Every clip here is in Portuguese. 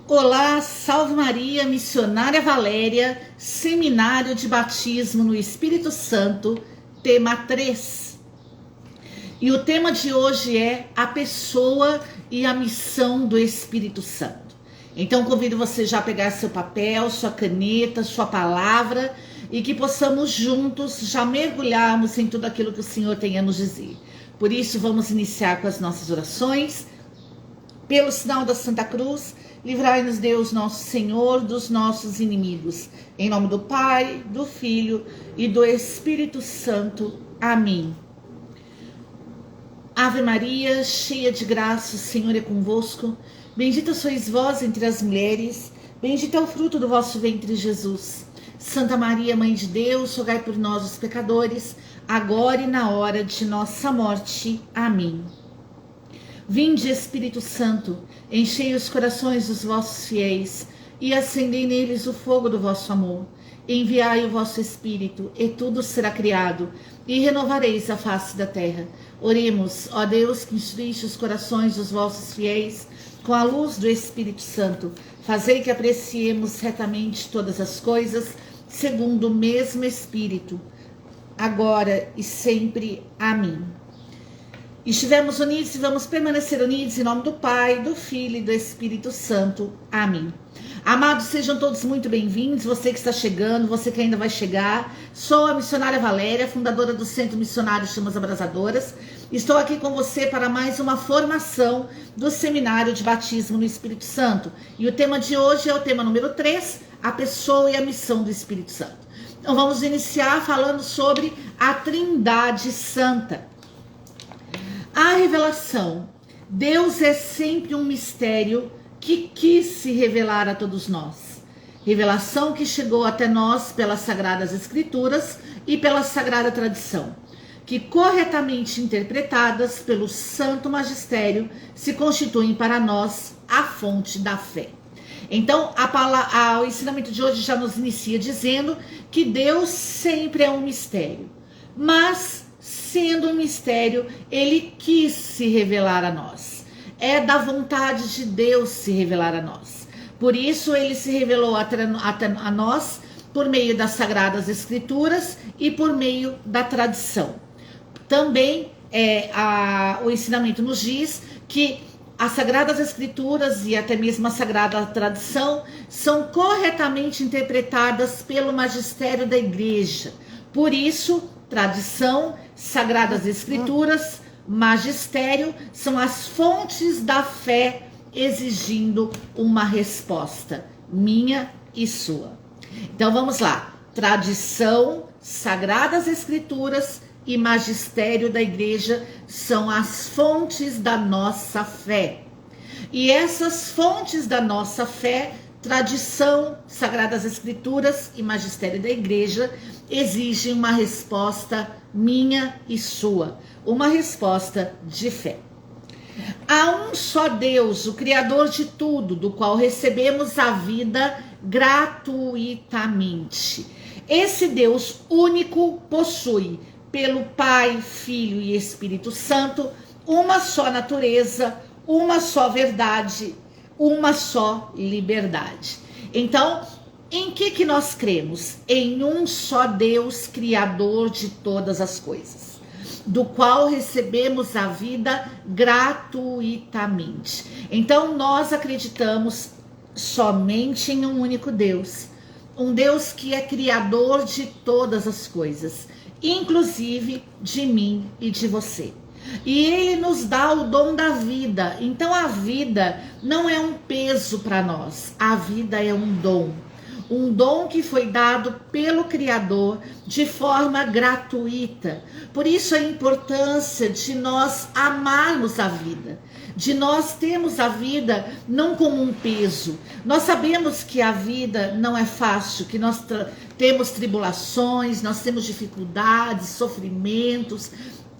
Olá, Salve Maria, Missionária Valéria, Seminário de Batismo no Espírito Santo, tema 3. E o tema de hoje é a pessoa e a missão do Espírito Santo. Então convido você já a pegar seu papel, sua caneta, sua palavra e que possamos juntos já mergulharmos em tudo aquilo que o Senhor tem a nos dizer. Por isso vamos iniciar com as nossas orações. Pelo sinal da Santa Cruz, livrai-nos Deus nosso Senhor dos nossos inimigos. Em nome do Pai, do Filho e do Espírito Santo. Amém. Ave Maria, cheia de graça, o Senhor é convosco. Bendita sois vós entre as mulheres, bendito é o fruto do vosso ventre, Jesus. Santa Maria, Mãe de Deus, rogai por nós, os pecadores, agora e na hora de nossa morte. Amém. Vinde, Espírito Santo, enchei os corações dos vossos fiéis e acendei neles o fogo do vosso amor. Enviai o vosso Espírito, e tudo será criado, e renovareis a face da terra. Oremos, ó Deus, que instruíste os corações dos vossos fiéis com a luz do Espírito Santo. Fazei que apreciemos retamente todas as coisas, segundo o mesmo Espírito, agora e sempre. Amém. Estivemos unidos e vamos permanecer unidos em nome do Pai, do Filho e do Espírito Santo. Amém. Amados, sejam todos muito bem-vindos. Você que está chegando, você que ainda vai chegar. Sou a missionária Valéria, fundadora do Centro Missionário Chamas Abrasadoras. Estou aqui com você para mais uma formação do Seminário de Batismo no Espírito Santo. E o tema de hoje é o tema número 3, a pessoa e a missão do Espírito Santo. Então vamos iniciar falando sobre a Trindade Santa. A revelação. Deus é sempre um mistério que quis se revelar a todos nós. Revelação que chegou até nós pelas Sagradas Escrituras e pela Sagrada Tradição, que corretamente interpretadas pelo Santo Magistério se constituem para nós a fonte da fé. Então, o ensinamento de hoje já nos inicia dizendo que Deus sempre é um mistério, mas sendo um mistério, ele quis se revelar a nós. É da vontade de Deus se revelar a nós. Por isso, ele se revelou a nós por meio das Sagradas Escrituras e por meio da tradição. Também o ensinamento nos diz que as Sagradas Escrituras e até mesmo a Sagrada Tradição são corretamente interpretadas pelo magistério da Igreja. Por isso, tradição, Sagradas Escrituras, magistério são as fontes da fé, exigindo uma resposta minha e sua. Então vamos lá. Tradição, Sagradas Escrituras e magistério da Igreja são as fontes da nossa fé. E essas fontes da nossa fé, tradição, Sagradas Escrituras e magistério da Igreja, exigem uma resposta minha e sua, uma resposta de fé. Há um só Deus, o Criador de tudo, do qual recebemos a vida gratuitamente. Esse Deus único possui, pelo Pai, Filho e Espírito Santo, uma só natureza, uma só verdade, uma só liberdade. Então, em que nós cremos? Em um só Deus, Criador de todas as coisas, do qual recebemos a vida gratuitamente. Então, nós acreditamos somente em um único Deus, um Deus que é Criador de todas as coisas, inclusive de mim e de você. E ele nos dá o dom da vida. Então a vida não é um peso para nós, a vida é um dom que foi dado pelo Criador de forma gratuita. Por isso a importância de nós amarmos a vida, de nós termos a vida não como um peso. Nós sabemos que a vida não é fácil, que nós temos tribulações, nós temos dificuldades, sofrimentos,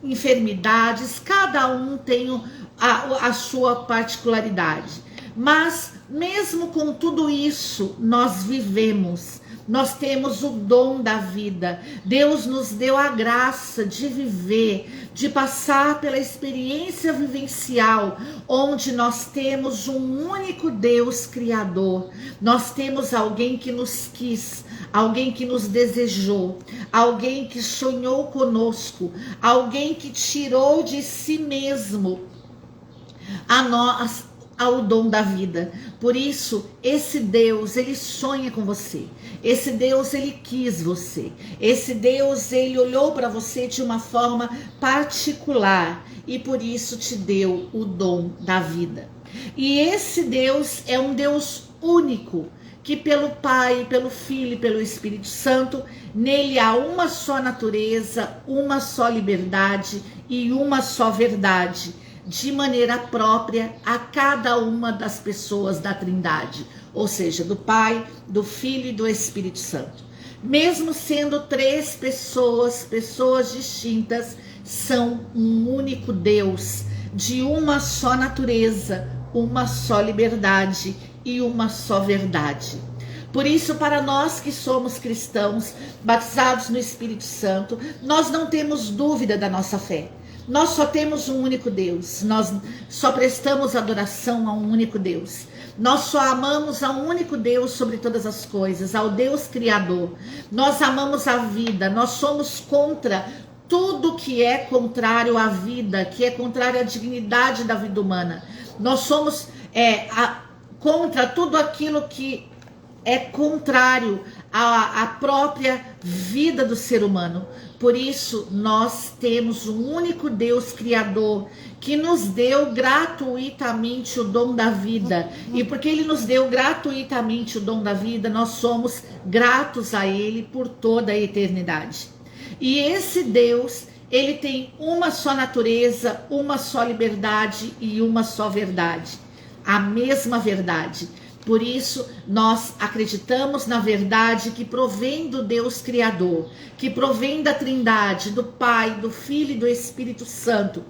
enfermidades, cada um tem a sua particularidade. Mas mesmo com tudo isso, nós vivemos, nós temos o dom da vida. Deus nos deu a graça de viver, de passar pela experiência vivencial, onde nós temos um único Deus Criador. Nós temos alguém que nos quis, alguém que nos desejou, alguém que sonhou conosco, alguém que tirou de si mesmo a nós ao dom da vida. Por isso, esse Deus, ele sonha com você. Esse Deus, ele quis você. Esse Deus, ele olhou para você de uma forma particular e por isso te deu o dom da vida. E esse Deus é um Deus único, que pelo Pai, pelo Filho e pelo Espírito Santo, nele há uma só natureza, uma só liberdade e uma só verdade, de maneira própria a cada uma das pessoas da Trindade, ou seja, do Pai, do Filho e do Espírito Santo. Mesmo sendo três pessoas distintas, são um único Deus, de uma só natureza, uma só liberdade e uma só verdade. Por isso, para nós que somos cristãos, batizados no Espírito Santo, nós não temos dúvida da nossa fé. Nós só temos um único Deus, nós só prestamos adoração a um único Deus. Nós só amamos a um único Deus sobre todas as coisas, ao Deus Criador. Nós amamos a vida, nós somos contra tudo que é contrário à vida, que é contrário à dignidade da vida humana. Nós somos contra tudo aquilo que é contrário à própria vida do ser humano. Por isso, nós temos um único Deus Criador que nos deu gratuitamente o dom da vida. E porque Ele nos deu gratuitamente o dom da vida, nós somos gratos a Ele por toda a eternidade. E esse Deus, Ele tem uma só natureza, uma só liberdade e uma só verdade. A mesma verdade. Por isso, nós acreditamos na verdade que provém do Deus Criador, que provém da Trindade, do Pai, do Filho e do Espírito Santo.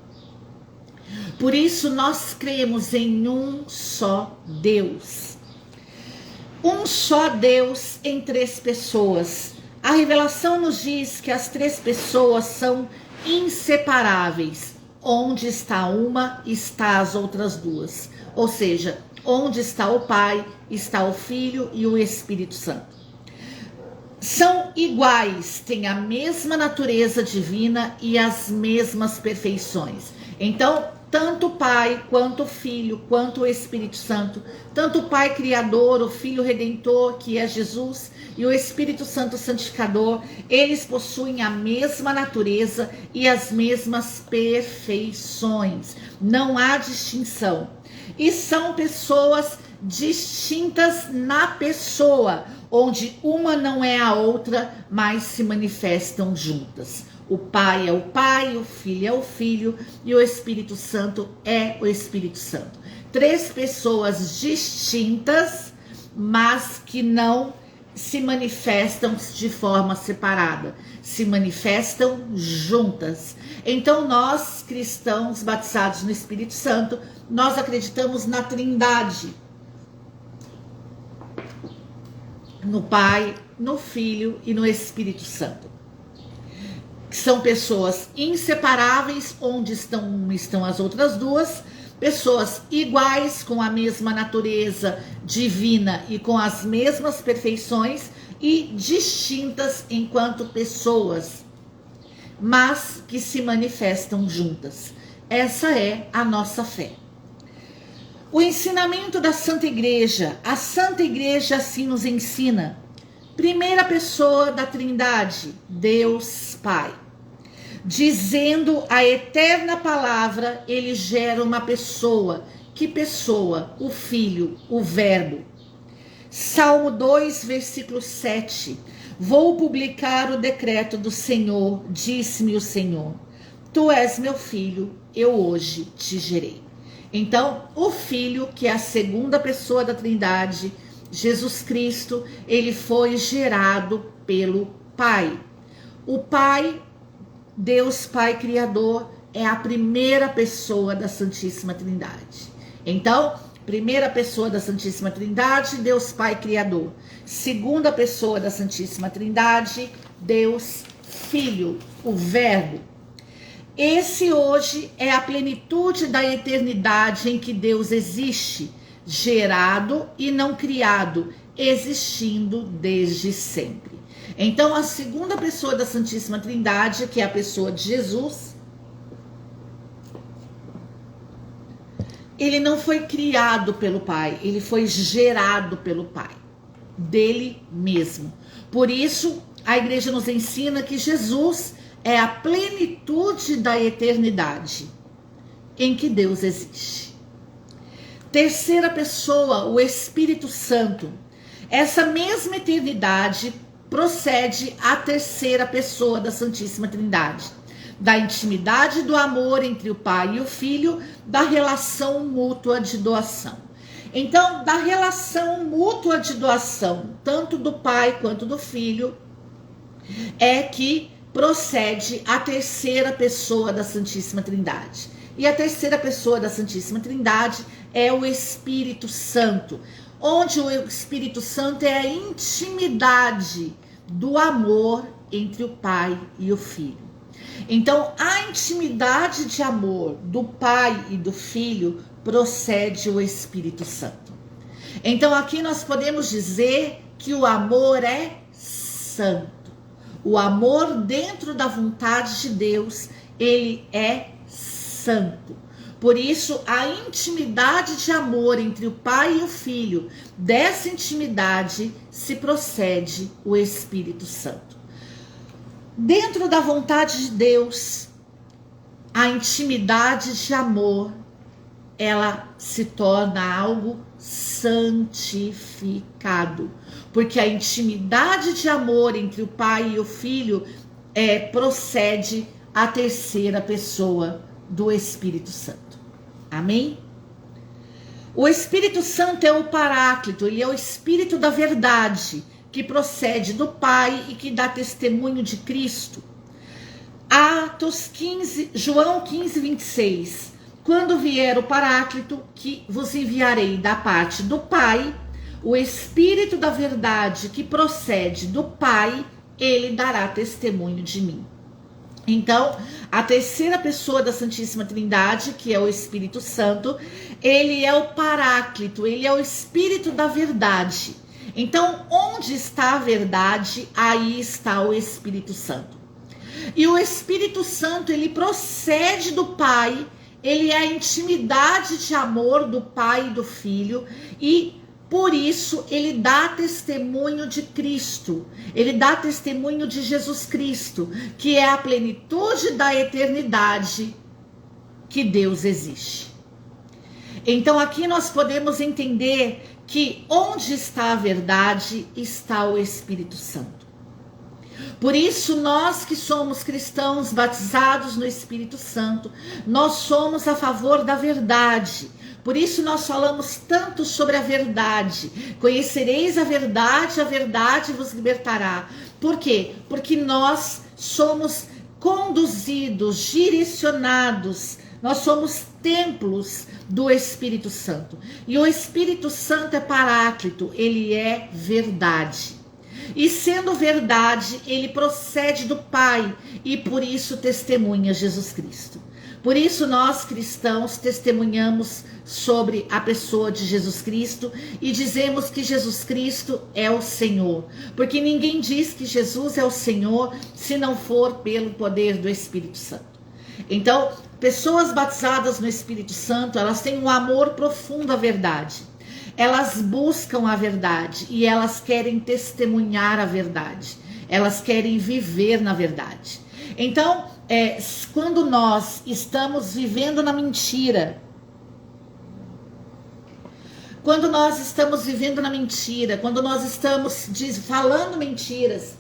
Por isso, nós cremos em um só Deus. Um só Deus em três pessoas. A revelação nos diz que as três pessoas são inseparáveis. Onde está uma, está as outras duas. Ou seja, onde está o Pai, está o Filho e o Espírito Santo. São iguais, têm a mesma natureza divina e as mesmas perfeições. Então, tanto o Pai, quanto o Filho, quanto o Espírito Santo, tanto o Pai Criador, o Filho Redentor, que é Jesus, e o Espírito Santo Santificador, eles possuem a mesma natureza e as mesmas perfeições. Não há distinção. E são pessoas distintas na pessoa, onde uma não é a outra, mas se manifestam juntas. O Pai é o Pai, o Filho é o Filho e o Espírito Santo é o Espírito Santo. Três pessoas distintas, mas que não se manifestam de forma separada, se manifestam juntas. Então nós, cristãos batizados no Espírito Santo, nós acreditamos na Trindade, no Pai, no Filho e no Espírito Santo. São pessoas inseparáveis, onde estão as outras duas, pessoas iguais, com a mesma natureza divina e com as mesmas perfeições, e distintas enquanto pessoas, mas que se manifestam juntas. Essa é a nossa fé. O ensinamento da Santa Igreja. A Santa Igreja assim nos ensina. Primeira pessoa da Trindade, Deus Pai. Dizendo a eterna palavra, ele gera uma pessoa. Que pessoa? O Filho, o Verbo. Salmo 2, versículo 7. Vou publicar o decreto do Senhor, disse-me o Senhor. Tu és meu filho, eu hoje te gerei. Então, o Filho, que é a segunda pessoa da Trindade, Jesus Cristo, ele foi gerado pelo Pai. O Pai, Deus Pai Criador, é a primeira pessoa da Santíssima Trindade. Então, Primeira pessoa da Santíssima Trindade, Deus Pai Criador. Segunda pessoa da Santíssima Trindade, Deus Filho, o Verbo. Esse hoje é a plenitude da eternidade em que Deus existe, gerado e não criado, existindo desde sempre. Então, a segunda pessoa da Santíssima Trindade, que é a pessoa de Jesus, ele não foi criado pelo Pai, ele foi gerado pelo Pai, dele mesmo. Por isso, a igreja nos ensina que Jesus é a plenitude da eternidade em que Deus existe. Terceira pessoa, o Espírito Santo. Essa mesma eternidade procede a terceira pessoa da Santíssima Trindade, da intimidade do amor entre o Pai e o Filho, da relação mútua de doação. Então, da relação mútua de doação, tanto do Pai quanto do Filho, é que procede a terceira pessoa da Santíssima Trindade. E a terceira pessoa da Santíssima Trindade é o Espírito Santo, onde o Espírito Santo é a intimidade do amor entre o Pai e o Filho. Então, a intimidade de amor do Pai e do Filho procede o Espírito Santo. Então, aqui nós podemos dizer que o amor é santo. O amor dentro da vontade de Deus, ele é santo. Por isso, a intimidade de amor entre o Pai e o Filho, dessa intimidade se procede o Espírito Santo. Dentro da vontade de Deus, a intimidade de amor, ela se torna algo santificado. Porque a intimidade de amor entre o Pai e o Filho procede a terceira pessoa do Espírito Santo. Amém? O Espírito Santo é o Paráclito, ele é o Espírito da verdade, que procede do Pai e que dá testemunho de Cristo. João 15, 26. Quando vier o Paráclito, que vos enviarei da parte do Pai, o Espírito da verdade que procede do Pai, ele dará testemunho de mim. Então, a terceira pessoa da Santíssima Trindade, que é o Espírito Santo, ele é o Paráclito, ele é o Espírito da verdade. Então, onde está a verdade, aí está o Espírito Santo. E o Espírito Santo, ele procede do Pai, ele é a intimidade de amor do Pai e do Filho, e por isso ele dá testemunho de Cristo, ele dá testemunho de Jesus Cristo, que é a plenitude da eternidade que Deus existe. Então aqui nós podemos entender que onde está a verdade, está o Espírito Santo. Por isso nós que somos cristãos batizados no Espírito Santo, nós somos a favor da verdade. Por isso nós falamos tanto sobre a verdade. Conhecereis a verdade vos libertará. Por quê? Porque nós somos conduzidos, direcionados, nós somos templos do Espírito Santo. E o Espírito Santo é Paráclito, ele é verdade. E sendo verdade, ele procede do Pai e por isso testemunha Jesus Cristo. Por isso nós cristãos testemunhamos sobre a pessoa de Jesus Cristo e dizemos que Jesus Cristo é o Senhor. Porque ninguém diz que Jesus é o Senhor se não for pelo poder do Espírito Santo. Então, pessoas batizadas no Espírito Santo, elas têm um amor profundo à verdade. Elas buscam a verdade e elas querem testemunhar a verdade. Elas querem viver na verdade. Então, quando nós estamos vivendo na mentira, quando nós estamos falando mentiras,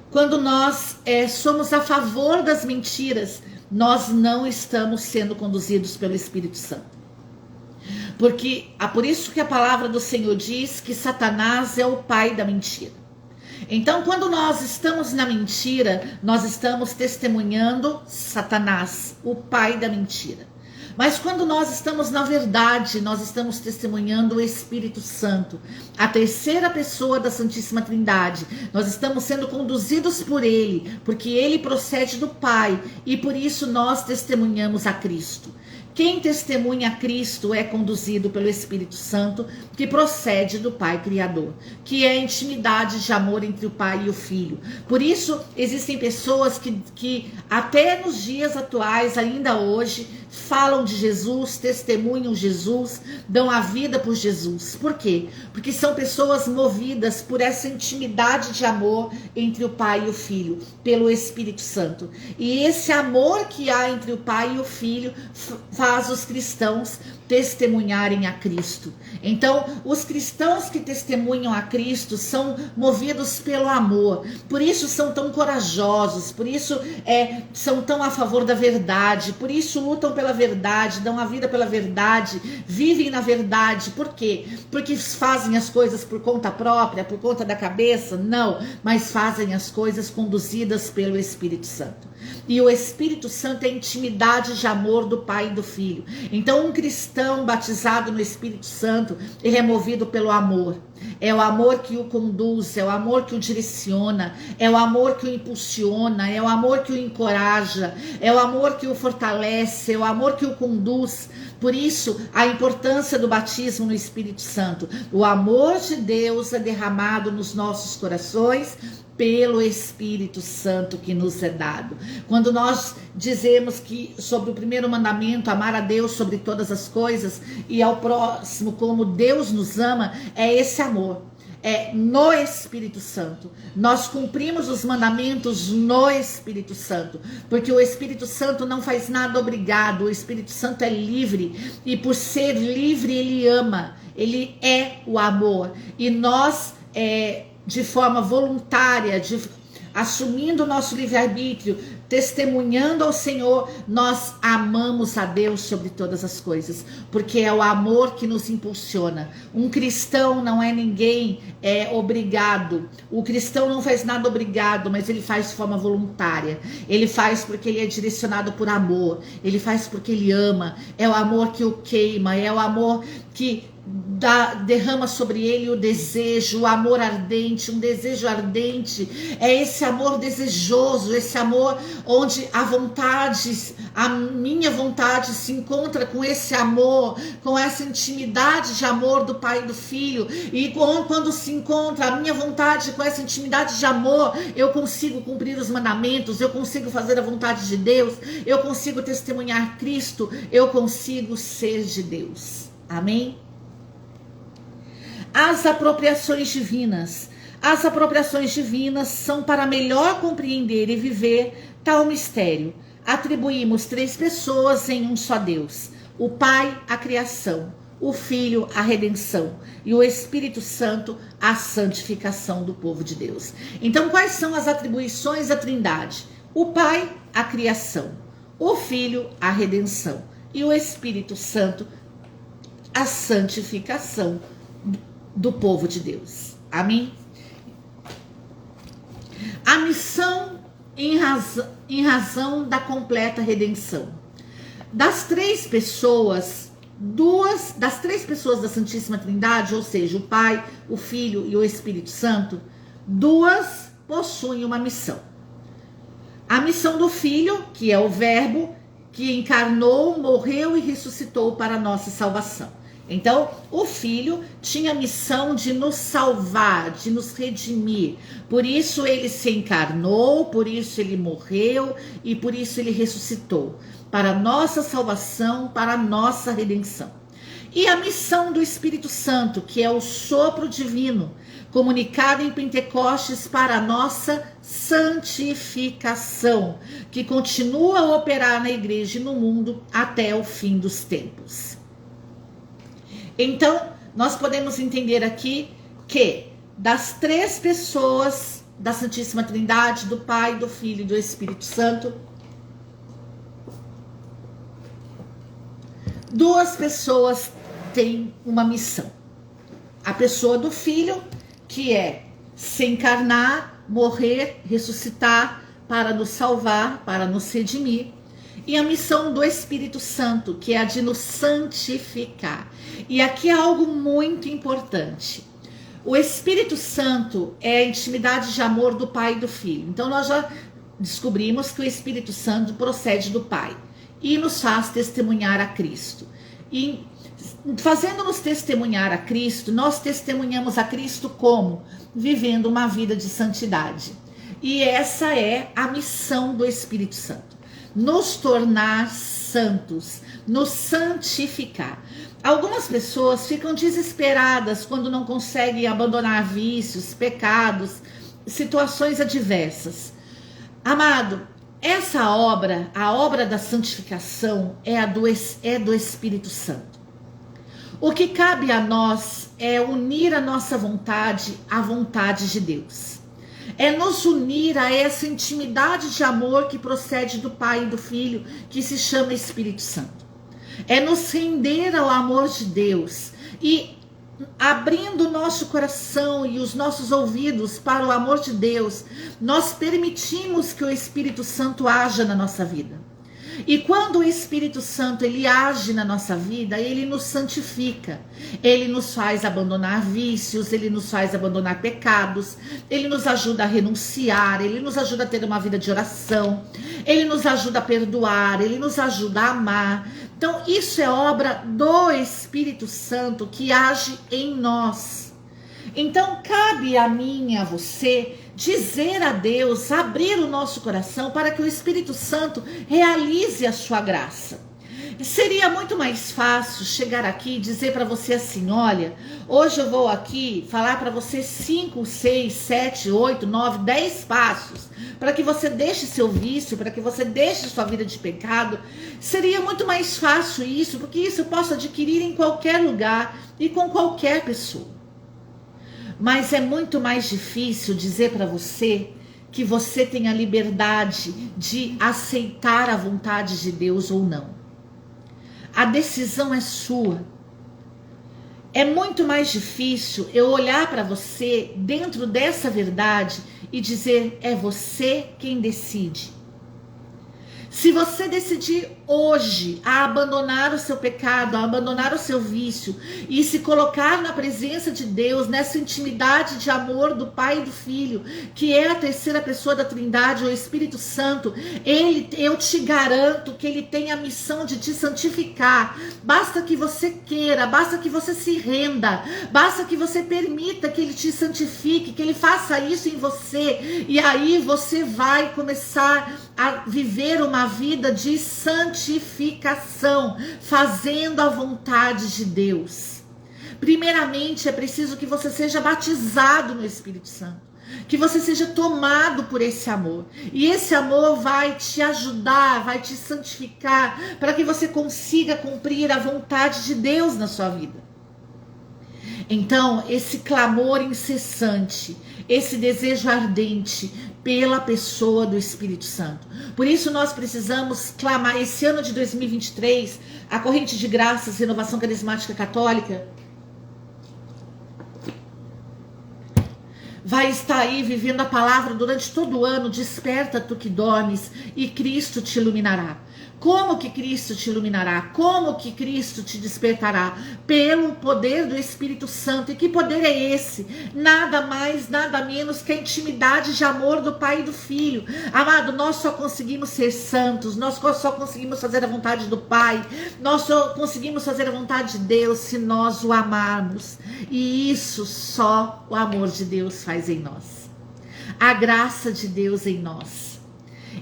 quando nós somos a favor das mentiras, nós não estamos sendo conduzidos pelo Espírito Santo. Por isso que a palavra do Senhor diz que Satanás é o pai da mentira. Então, quando nós estamos na mentira, nós estamos testemunhando Satanás, o pai da mentira. Mas quando nós estamos na verdade, nós estamos testemunhando o Espírito Santo, a terceira pessoa da Santíssima Trindade. Nós estamos sendo conduzidos por Ele, porque Ele procede do Pai, e por isso nós testemunhamos a Cristo. Quem testemunha a Cristo é conduzido pelo Espírito Santo, que procede do Pai Criador, que é a intimidade de amor entre o Pai e o Filho. Por isso, existem pessoas que até nos dias atuais, ainda hoje, falam de Jesus, testemunham Jesus, dão a vida por Jesus. Por quê? Porque são pessoas movidas por essa intimidade de amor entre o Pai e o Filho, pelo Espírito Santo. E esse amor que há entre o Pai e o Filho faz os cristãos testemunharem a Cristo. Então, os cristãos que testemunham a Cristo são movidos pelo amor. Por isso são tão corajosos, por isso são tão a favor da verdade, por isso lutam pela verdade, dão a vida pela verdade, vivem na verdade. Por quê? Porque fazem as coisas por conta própria, por conta da cabeça? Não, mas fazem as coisas conduzidas pelo Espírito Santo. E o Espírito Santo é a intimidade de amor do Pai e do Filho. Então, um cristão batizado no Espírito Santo é removido pelo amor. É o amor que o conduz, é o amor que o direciona, é o amor que o impulsiona, é o amor que o encoraja, é o amor que o fortalece, é o amor que o conduz. Por isso, a importância do batismo no Espírito Santo. O amor de Deus é derramado nos nossos corações pelo Espírito Santo que nos é dado. Quando nós dizemos que sobre o primeiro mandamento, amar a Deus sobre todas as coisas e ao próximo como Deus nos ama, é esse amor. É no Espírito Santo. Nós cumprimos os mandamentos no Espírito Santo, porque o Espírito Santo não faz nada obrigado. O Espírito Santo é livre, e por ser livre ele ama. Ele é o amor, e nós de forma voluntária, assumindo o nosso livre-arbítrio, testemunhando ao Senhor, nós amamos a Deus sobre todas as coisas, porque é o amor que nos impulsiona. Um cristão não é ninguém obrigado. O cristão não faz nada obrigado, mas ele faz de forma voluntária. Ele faz porque ele é direcionado por amor. Ele faz porque ele ama. É o amor que o queima, é o amor que derrama sobre ele o desejo, o amor ardente, um desejo ardente. É esse amor desejoso, esse amor onde a minha vontade se encontra com esse amor, com essa intimidade de amor do Pai e do Filho. E quando se encontra a minha vontade com essa intimidade de amor, eu consigo cumprir os mandamentos, eu consigo fazer a vontade de Deus, eu consigo testemunhar Cristo, eu consigo ser de Deus. Amém? As apropriações divinas. As apropriações divinas são para melhor compreender e viver tal mistério. Atribuímos 3 pessoas em um só Deus: o Pai, a criação; o Filho, a redenção; e o Espírito Santo, a santificação do povo de Deus. Então, quais são as atribuições da Trindade? O Pai, a criação; o Filho, a redenção; e o Espírito Santo, a santificação do povo de Deus. Amém? A missão em razão da completa redenção. Das 3 pessoas, das 3 pessoas da Santíssima Trindade, ou seja, o Pai, o Filho e o Espírito Santo, 2 possuem uma missão. A missão do Filho, que é o Verbo, que encarnou, morreu e ressuscitou para a nossa salvação. Então, o Filho tinha a missão de nos salvar, de nos redimir. Por isso ele se encarnou, por isso ele morreu e por isso ele ressuscitou. Para a nossa salvação, para a nossa redenção. E a missão do Espírito Santo, que é o sopro divino, comunicado em Pentecostes para a nossa santificação, que continua a operar na igreja e no mundo até o fim dos tempos. Então, nós podemos entender aqui que das 3 pessoas da Santíssima Trindade, do Pai, do Filho e do Espírito Santo, 2 pessoas têm uma missão. A pessoa do Filho, que é se encarnar, morrer, ressuscitar para nos salvar, para nos redimir. E a missão do Espírito Santo, que é a de nos santificar. E aqui é algo muito importante. O Espírito Santo é a intimidade de amor do Pai e do Filho. Então nós já descobrimos que o Espírito Santo procede do Pai e nos faz testemunhar a Cristo. E fazendo-nos testemunhar a Cristo, nós testemunhamos a Cristo como? Vivendo uma vida de santidade. E essa é a missão do Espírito Santo. Nos tornar santos, nos santificar. Algumas pessoas ficam desesperadas quando não conseguem abandonar vícios, pecados, situações adversas. Amado, essa obra, a obra da santificação, é do Espírito Santo. O que cabe a nós é unir a nossa vontade à vontade de Deus. É nos unir a essa intimidade de amor que procede do Pai e do Filho, que se chama Espírito Santo. É nos render ao amor de Deus e, abrindo o nosso coração e os nossos ouvidos para o amor de Deus, nós permitimos que o Espírito Santo haja na nossa vida. E quando o Espírito Santo ele age na nossa vida, ele nos santifica, ele nos faz abandonar vícios, ele nos faz abandonar pecados, ele nos ajuda a renunciar, ele nos ajuda a ter uma vida de oração, ele nos ajuda a perdoar, ele nos ajuda a amar. Então isso é obra do Espírito Santo que age em nós. Então cabe a mim e a você dizer a Deus, abrir o nosso coração para que o Espírito Santo realize a sua graça. Seria muito mais fácil chegar aqui e dizer para você assim: olha, hoje eu vou aqui falar para você 5, 6, 7, 8, 9, 10 passos para que você deixe seu vício, para que você deixe sua vida de pecado. Seria muito mais fácil isso, porque isso eu posso adquirir em qualquer lugar e com qualquer pessoa. Mas é muito mais difícil dizer para você que você tem a liberdade de aceitar a vontade de Deus ou não. A decisão é sua. É muito mais difícil eu olhar para você dentro dessa verdade e dizer: é você quem decide. Se você decidir hoje a abandonar o seu pecado, a abandonar o seu vício e se colocar na presença de Deus, nessa intimidade de amor do Pai e do Filho, que é a terceira pessoa da Trindade, o Espírito Santo, eu te garanto que ele tem a missão de te santificar. Basta que você queira, basta que você se renda, basta que você permita que ele te santifique, que ele faça isso em você, e aí você vai começar a viver uma vida de santificação, fazendo a vontade de Deus. Primeiramente, é preciso que você seja batizado no Espírito Santo, que você seja tomado por esse amor. E esse amor vai te ajudar, vai te santificar, para que você consiga cumprir a vontade de Deus na sua vida. Então, esse clamor incessante, esse desejo ardente pela pessoa do Espírito Santo. Por isso nós precisamos clamar. Esse ano de 2023, a corrente de graças, Renovação Carismática Católica, vai estar aí vivendo a palavra durante todo o ano. Desperta tu que dormes e Cristo te iluminará. Como que Cristo te iluminará? Como que Cristo te despertará? Pelo poder do Espírito Santo. E que poder é esse? Nada mais, nada menos que a intimidade de amor do Pai e do Filho. Amado, nós só conseguimos ser santos, nós só conseguimos fazer a vontade do Pai, nós só conseguimos fazer a vontade de Deus se nós o amarmos. E isso só o amor de Deus faz em nós. A graça de Deus em nós.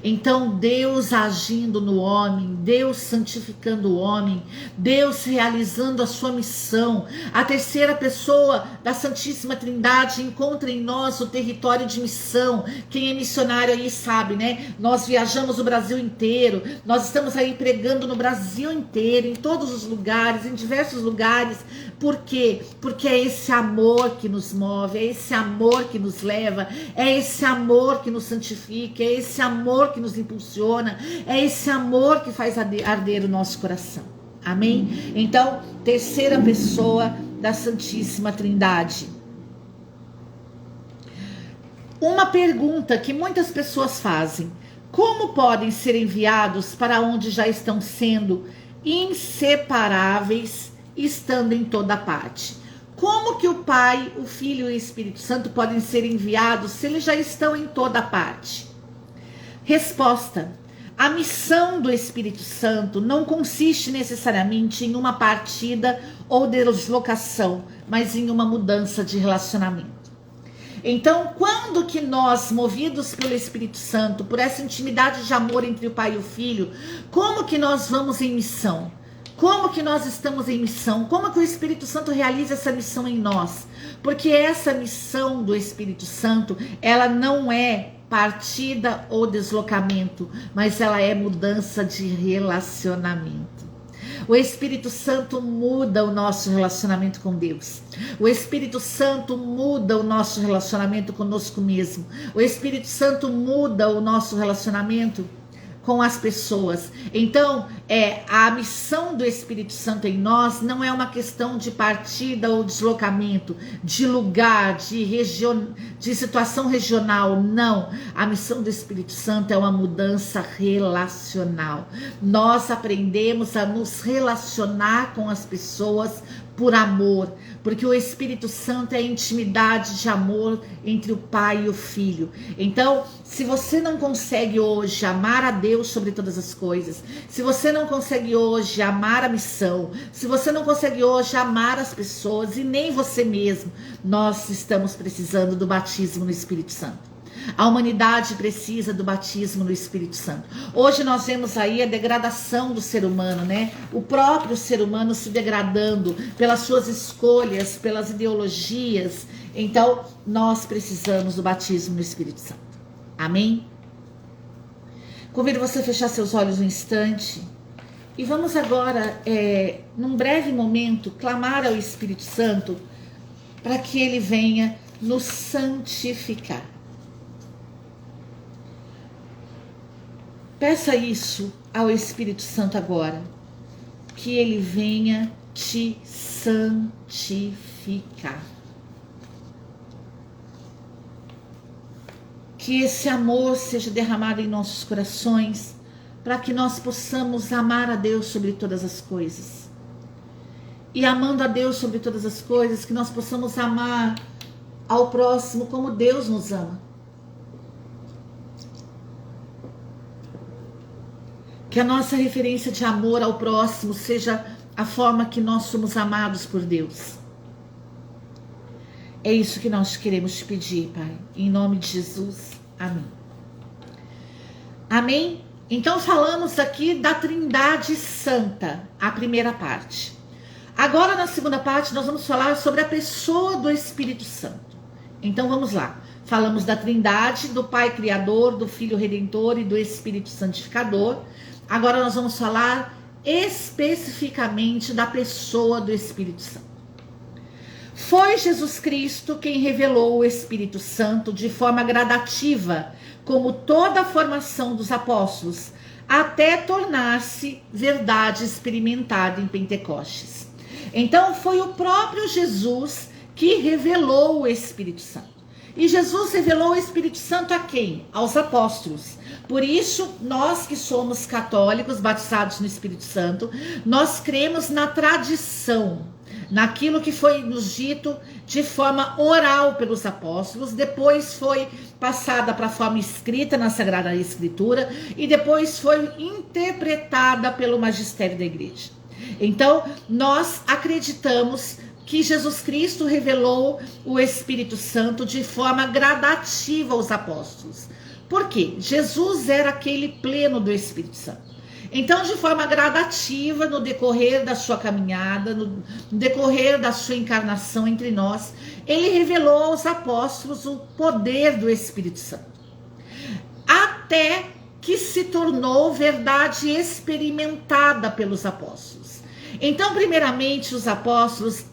Então Deus agindo no homem, Deus santificando o homem, Deus realizando a sua missão. A terceira pessoa da Santíssima Trindade encontra em nós o território de missão. Quem é missionário aí sabe, né? Nós viajamos o Brasil inteiro, nós estamos aí pregando no Brasil inteiro, em todos os lugares, em diversos lugares. Por quê? Porque é esse amor que nos move, é esse amor que nos leva, é esse amor que nos santifica, é esse amor que nos impulsiona, é esse amor que faz arder o nosso coração. Amém? Então, terceira pessoa da Santíssima Trindade. Uma pergunta que muitas pessoas fazem: como podem ser enviados para onde já estão sendo inseparáveis, estando em toda parte? Como que o Pai, o Filho e o Espírito Santo podem ser enviados se eles já estão em toda parte? Resposta: a missão do Espírito Santo não consiste necessariamente em uma partida ou deslocação, mas em uma mudança de relacionamento. Então, quando que nós, movidos pelo Espírito Santo, por essa intimidade de amor entre o Pai e o Filho, como que nós vamos em missão? Como que nós estamos em missão? Como que o Espírito Santo realiza essa missão em nós? Porque essa missão do Espírito Santo, ela não é partida ou deslocamento, mas ela é mudança de relacionamento. O Espírito Santo muda o nosso relacionamento com Deus. O Espírito Santo muda o nosso relacionamento conosco mesmo. O Espírito Santo muda o nosso relacionamento com as pessoas. Então, a missão do Espírito Santo em nós não é uma questão de partida ou deslocamento, de lugar, de situação regional, não. A missão do Espírito Santo é uma mudança relacional. Nós aprendemos a nos relacionar com as pessoas por amor, porque o Espírito Santo é a intimidade de amor entre o Pai e o Filho. Então, se você não consegue hoje amar a Deus sobre todas as coisas, se você não consegue hoje amar a missão, se você não consegue hoje amar as pessoas e nem você mesmo, nós estamos precisando do batismo no Espírito Santo. A humanidade precisa do batismo no Espírito Santo. Hoje nós vemos aí a degradação do ser humano, né? O próprio ser humano se degradando pelas suas escolhas, pelas ideologias. Então, nós precisamos do batismo no Espírito Santo. Amém? Convido você a fechar seus olhos um instante. E vamos agora, num breve momento, clamar ao Espírito Santo para que ele venha nos santificar. Peça isso ao Espírito Santo agora, que ele venha te santificar. Que esse amor seja derramado em nossos corações, para que nós possamos amar a Deus sobre todas as coisas. E amando a Deus sobre todas as coisas, que nós possamos amar ao próximo como Deus nos ama. Que a nossa referência de amor ao próximo seja a forma que nós somos amados por Deus. É isso que nós queremos te pedir, Pai. Em nome de Jesus. Amém. Amém? Então falamos aqui da Trindade Santa, a primeira parte. Agora, na segunda parte, nós vamos falar sobre a pessoa do Espírito Santo. Então vamos lá. Falamos da Trindade, do Pai Criador, do Filho Redentor e do Espírito Santificador. Agora nós vamos falar especificamente da pessoa do Espírito Santo. Foi Jesus Cristo quem revelou o Espírito Santo de forma gradativa, como toda a formação dos apóstolos, até tornar-se verdade experimentada em Pentecostes. Então foi o próprio Jesus que revelou o Espírito Santo. E Jesus revelou o Espírito Santo a quem? Aos apóstolos. Por isso, nós que somos católicos, batizados no Espírito Santo, nós cremos na tradição, naquilo que foi nos dito de forma oral pelos apóstolos, depois foi passada para a forma escrita na Sagrada Escritura e depois foi interpretada pelo magistério da igreja. Então, nós acreditamos que Jesus Cristo revelou o Espírito Santo de forma gradativa aos apóstolos. Por quê? Jesus era aquele pleno do Espírito Santo. Então, de forma gradativa, no decorrer da sua caminhada, no decorrer da sua encarnação entre nós, ele revelou aos apóstolos o poder do Espírito Santo. Até que se tornou verdade experimentada pelos apóstolos. Então, primeiramente, os apóstolos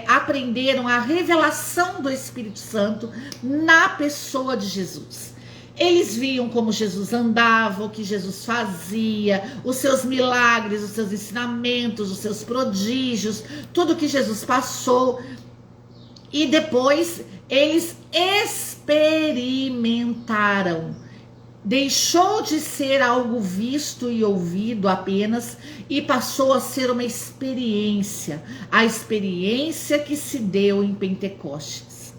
aprenderam a revelação do Espírito Santo na pessoa de Jesus. Eles viam como Jesus andava, o que Jesus fazia, os seus milagres, os seus ensinamentos, os seus prodígios, tudo que Jesus passou. E depois eles experimentariam experimentaram. Deixou de ser algo visto e ouvido apenas e passou a ser uma experiência, a experiência que se deu em Pentecostes.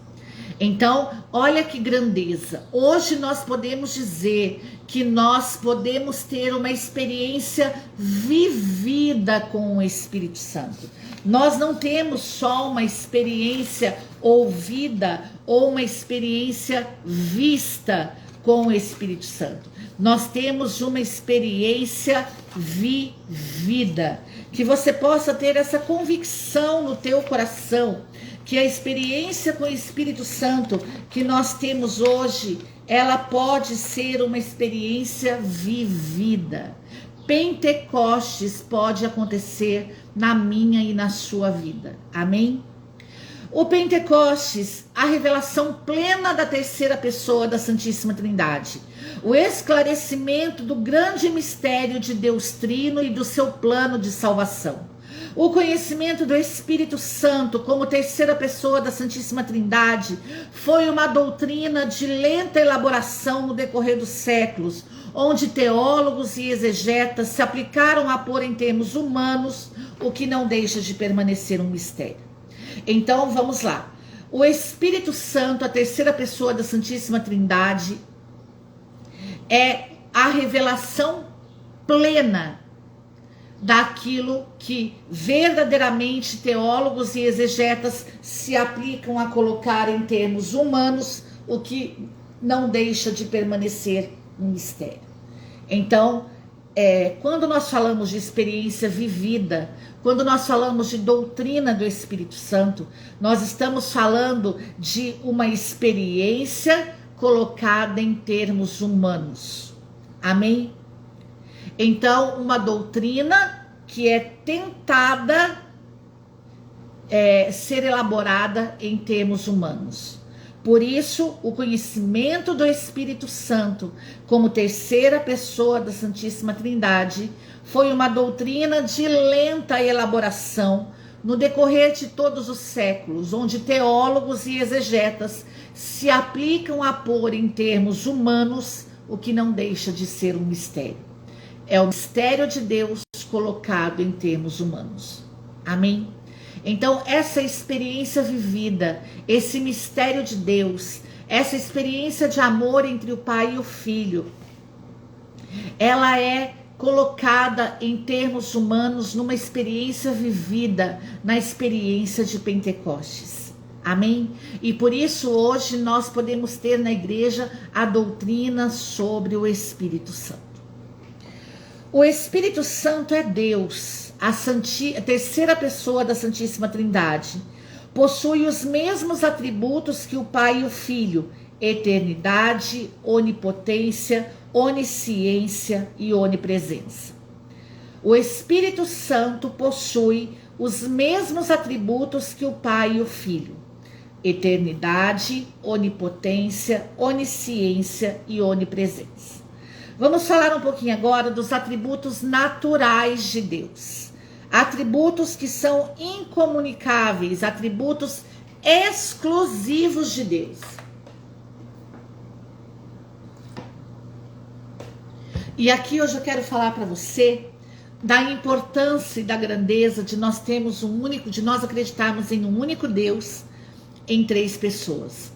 Então, olha que grandeza. Hoje nós podemos dizer que nós podemos ter uma experiência vivida com o Espírito Santo. Nós não temos só uma experiência ouvida ou uma experiência vista com o Espírito Santo. Nós temos uma experiência vivida. Que você possa ter essa convicção no teu coração, que a experiência com o Espírito Santo que nós temos hoje, ela pode ser uma experiência vivida. Pentecostes pode acontecer na minha e na sua vida. Amém? O Pentecostes, a revelação plena da terceira pessoa da Santíssima Trindade. O esclarecimento do grande mistério de Deus Trino e do seu plano de salvação. O conhecimento do Espírito Santo como terceira pessoa da Santíssima Trindade foi uma doutrina de lenta elaboração no decorrer dos séculos, onde teólogos e exegetas se aplicaram a pôr em termos humanos o que não deixa de permanecer um mistério. Então vamos lá. O Espírito Santo, a terceira pessoa da Santíssima Trindade, é a revelação plena daquilo que verdadeiramente teólogos e exegetas se aplicam a colocar em termos humanos, o que não deixa de permanecer um mistério. Então, quando nós falamos de experiência vivida, quando nós falamos de doutrina do Espírito Santo, nós estamos falando de uma experiência colocada em termos humanos. Amém? Então, uma doutrina que é tentada ser elaborada em termos humanos. Por isso, o conhecimento do Espírito Santo como terceira pessoa da Santíssima Trindade foi uma doutrina de lenta elaboração no decorrer de todos os séculos, onde teólogos e exegetas se aplicam a pôr em termos humanos o que não deixa de ser um mistério. É o mistério de Deus colocado em termos humanos. Amém? Então, essa experiência vivida, esse mistério de Deus, essa experiência de amor entre o Pai e o Filho, ela é colocada em termos humanos numa experiência vivida, na experiência de Pentecostes. Amém? E por isso hoje nós podemos ter na igreja a doutrina sobre o Espírito Santo. O Espírito Santo é Deus, a terceira pessoa da Santíssima Trindade. Possui os mesmos atributos que o Pai e o Filho: eternidade, onipotência, onisciência e onipresença. O Espírito Santo possui os mesmos atributos que o Pai e o Filho: eternidade, onipotência, onisciência e onipresença. Vamos falar um pouquinho agora dos atributos naturais de Deus. Atributos que são incomunicáveis, atributos exclusivos de Deus. E aqui hoje eu quero falar para você da importância e da grandeza de nós acreditarmos em um único Deus em três pessoas: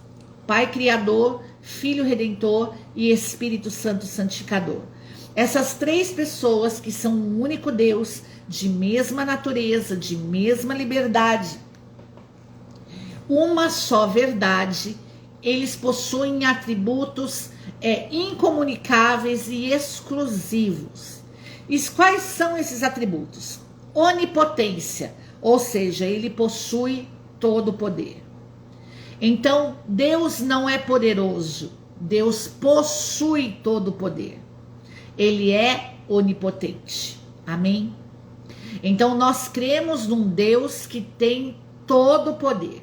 Pai Criador, Filho Redentor e Espírito Santo Santificador. Essas três pessoas que são um único Deus, de mesma natureza, de mesma liberdade, uma só verdade, eles possuem atributos incomunicáveis e exclusivos. E quais são esses atributos? Onipotência, ou seja, ele possui todo o poder. Então, Deus não é poderoso, Deus possui todo o poder. Ele é onipotente. Amém? Então, nós cremos num Deus que tem todo o poder.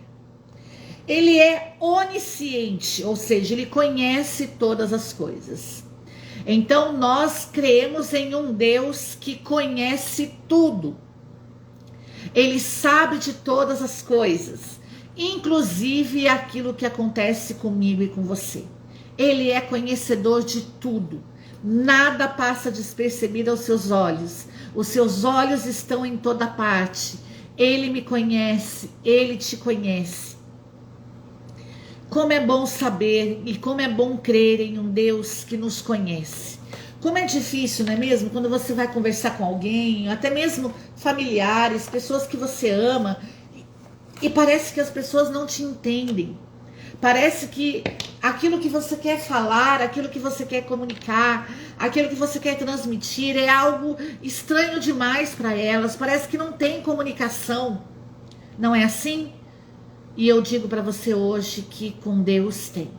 Ele é onisciente, ou seja, ele conhece todas as coisas. Então, nós cremos em um Deus que conhece tudo. Ele sabe de todas as coisas. inclusive aquilo que acontece comigo e com você. Ele é conhecedor de tudo. Nada passa despercebido aos seus olhos. Os seus olhos estão em toda parte. Ele me conhece, ele te conhece. Como é bom saber e como é bom crer em um Deus que nos conhece. Como é difícil, não é mesmo? Quando você vai conversar com alguém, até mesmo familiares, pessoas que você ama, e parece que as pessoas não te entendem. Parece que aquilo que você quer falar, aquilo que você quer comunicar, aquilo que você quer transmitir é algo estranho demais para elas. Parece que não tem comunicação. Não é assim? E eu digo para você hoje que com Deus tem.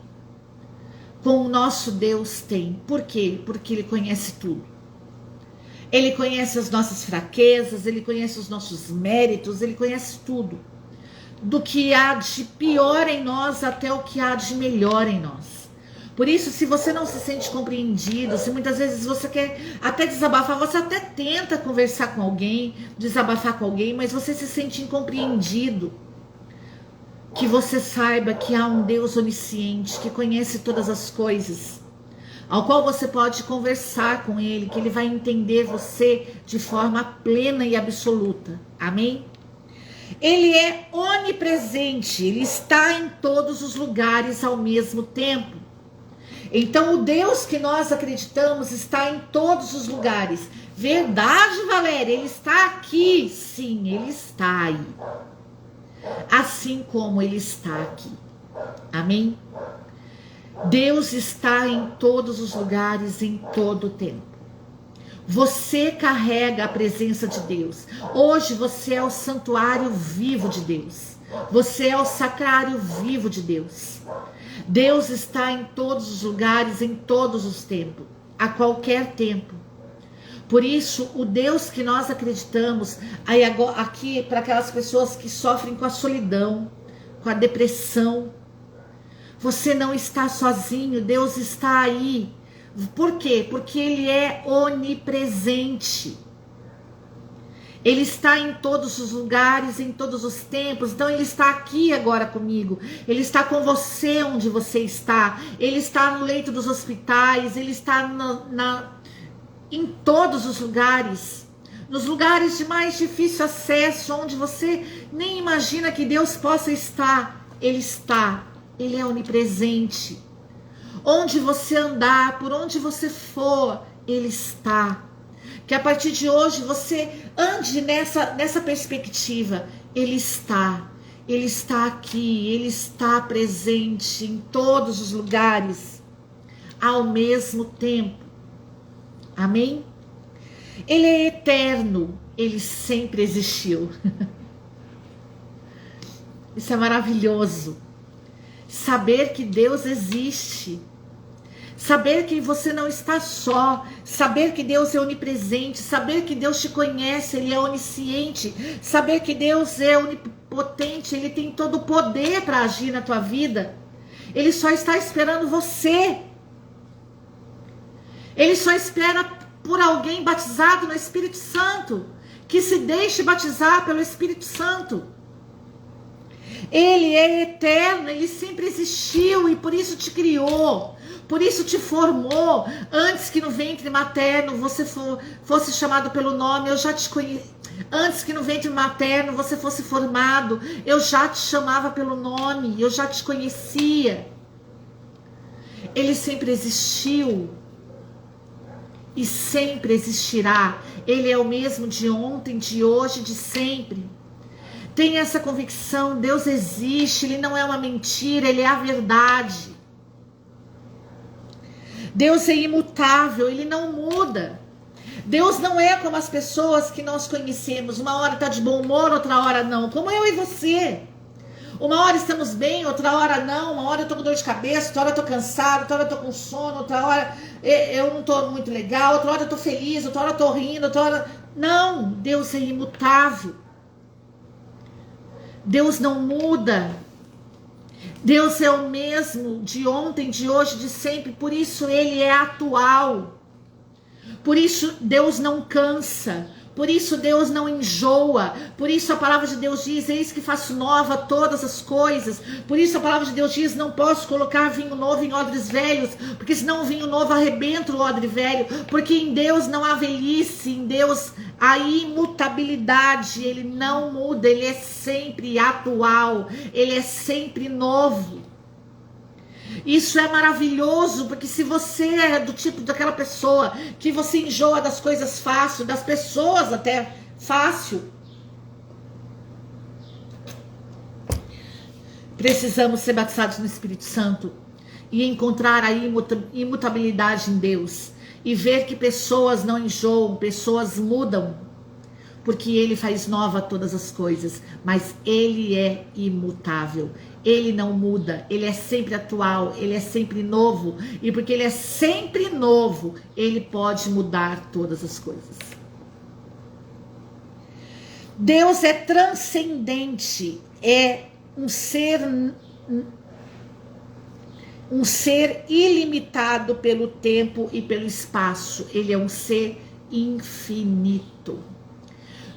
Com o nosso Deus tem. Por quê? Porque Ele conhece tudo. Ele conhece as nossas fraquezas, Ele conhece os nossos méritos, Ele conhece tudo. Do que há de pior em nós até o que há de melhor em nós. Por isso, se você não se sente compreendido, se muitas vezes você quer até desabafar, você até tenta conversar com alguém, desabafar com alguém, mas você se sente incompreendido, que você saiba que há um Deus onisciente, que conhece todas as coisas, ao qual você pode conversar com Ele, que Ele vai entender você de forma plena e absoluta. Amém? Ele é onipresente, Ele está em todos os lugares ao mesmo tempo. Então o Deus que nós acreditamos está em todos os lugares. Verdade, Valéria, Ele está aqui. Sim, Ele está aí. Assim como Ele está aqui. Amém? Deus está em todos os lugares, em todo o tempo. Você carrega a presença de Deus. Hoje você é o santuário vivo de Deus. Você é o sacrário vivo de Deus. Deus está em todos os lugares, em todos os tempos, a qualquer tempo. Por isso, o Deus que nós acreditamos, aí agora, aqui para aquelas pessoas que sofrem com a solidão, com a depressão, você não está sozinho, Deus está aí. Por quê? Porque Ele é onipresente. Ele está em todos os lugares, em todos os tempos. Então Ele está aqui agora comigo. Ele está com você onde você está. Ele está no leito dos hospitais. Ele está em todos os lugares. Nos lugares de mais difícil acesso, onde você nem imagina que Deus possa estar. Ele está. Ele é onipresente. Onde você andar, por onde você for, Ele está. Que a partir de hoje você ande nessa perspectiva. Ele está aqui, Ele está presente em todos os lugares, ao mesmo tempo. Amém? Ele é eterno, Ele sempre existiu. Isso é maravilhoso. Saber que Deus existe. Saber que você não está só, saber que Deus é onipresente, saber que Deus te conhece, Ele é onisciente, saber que Deus é onipotente, Ele tem todo o poder para agir na tua vida. Ele só está esperando você. Ele só espera por alguém batizado no Espírito Santo, que se deixe batizar pelo Espírito Santo. Ele é eterno, Ele sempre existiu e por isso te criou, por isso te formou. Antes que no ventre materno você fosse chamado pelo nome, eu já te conheci. Antes que no ventre materno você fosse formado, eu já te chamava pelo nome, eu já te conhecia. Ele sempre existiu e sempre existirá. Ele é o mesmo de ontem, de hoje, de sempre. Tenha essa convicção, Deus existe, Ele não é uma mentira, Ele é a verdade. Deus é imutável, Ele não muda. Deus não é como as pessoas que nós conhecemos, uma hora está de bom humor, outra hora não, como eu e você. Uma hora estamos bem, outra hora não, uma hora eu estou com dor de cabeça, outra hora eu estou cansado, outra hora eu estou com sono, outra hora eu não estou muito legal, outra hora eu estou feliz, outra hora eu estou rindo, outra hora... Não, Deus é imutável. Deus não muda. Deus é o mesmo de ontem, de hoje, de sempre. Por isso Ele é atual. Por isso Deus não cansa. Por isso Deus não enjoa. Por isso a palavra de Deus diz: eis que faço nova todas as coisas. Por isso a palavra de Deus diz: não posso colocar vinho novo em odres velhos, porque senão o vinho novo arrebenta o odre velho. Porque em Deus não há velhice, em Deus há imutabilidade. Ele não muda, ele é sempre atual, ele é sempre novo. Isso é maravilhoso, porque se você é do tipo daquela pessoa que você enjoa das coisas fácil, das pessoas até fácil, precisamos ser batizados no Espírito Santo e encontrar a imutabilidade em Deus e ver que pessoas não enjoam, pessoas mudam, porque ele faz nova todas as coisas, mas ele é imutável, ele não muda, ele é sempre atual, ele é sempre novo, e porque ele é sempre novo, ele pode mudar todas as coisas. Deus é transcendente, é um ser ilimitado pelo tempo e pelo espaço, ele é um ser infinito.